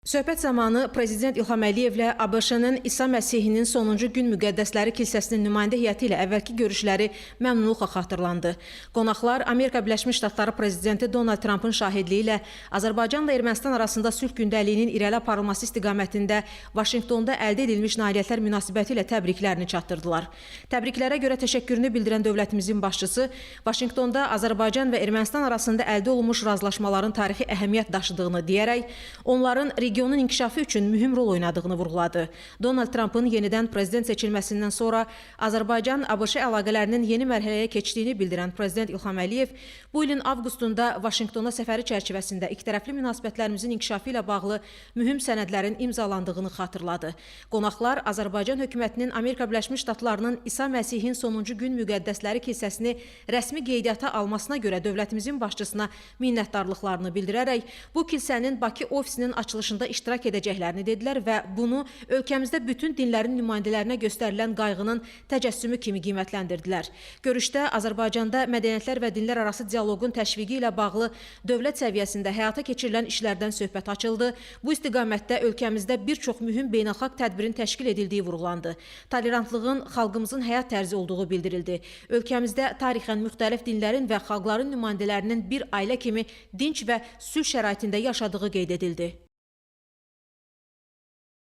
Söhbət zamanı Prezident İlham Əliyevlə ABŞ-nın İsa Məsihinin sonuncu gün müqəddəsləri kilsəsinin nümayəndə heyəti ilə əvvəlki görüşləri məmnunluqla xatırlandı. Qonaqlar Amerika Birləşmiş Ştatları Prezidenti Donald Trumpın şahidliyi ilə Azərbaycanla Ermənistan arasında sülh gündəliyinin irəli aparılması istiqamətində Vaşinqtonda əldə edilmiş nailiyyətlər münasibəti ilə təbriklərini çatdırdılar. Təbriklərə görə təşəkkürünü bildirən dövlətimizin başçısı Vaşinqtonda Azərbaycan və Ermənistan arasında əldə olunmuş razılaşmaların tarixi əhəmiyyət daşıdığını deyərək, onların regionun inkişafı üçün mühüm rol oynadığını vurğuladı. Donald Trumpın yenidən prezident seçilməsindən sonra Azərbaycan-ABŞ əlaqələrinin yeni mərhələyə keçdiyini bildirən Prezident İlham Əliyev bu ilin avqustunda Vaşinqtona səfəri çərçivəsində ikitərəfli münasibətlərimizin inkişafı ilə bağlı mühüm sənədlərin imzalandığını xatırladı. Qonaqlar Azərbaycan hökumətinin Amerika Birləşmiş Ştatlarının İsa Məsihin sonuncu gün müqəddəsləri kilsəsini rəsmi qeydiyyata almasına görə dövlətimizin başçısına minnətdarlıqlarını bildirərək bu kilsənin Bakı ofisinin açılışında iştirak edəcəklərini dedilər və bunu ölkəmizdə bütün dinlərin nümayəndələrinə göstərilən qayğının təcəssümü kimi qiymətləndirdilər. Görüşdə Azərbaycanda mədəniyyətlər və dinlər arası dialoqun təşviqi ilə bağlı dövlət səviyyəsində həyata keçirilən işlərdən söhbət açıldı. Bu istiqamətdə ölkəmizdə bir çox mühüm beynəlxalq tədbirin təşkil edildiyi vurğulandı. Tolerantlığın xalqımızın həyat tərzi olduğu bildirildi. Ölkəmizdə tarixən müxtəlif dinlərin və xalqların nümayəndələrinin bir ailə kimi dinc və sülh şəraitində yaşadığı qeyd edildi.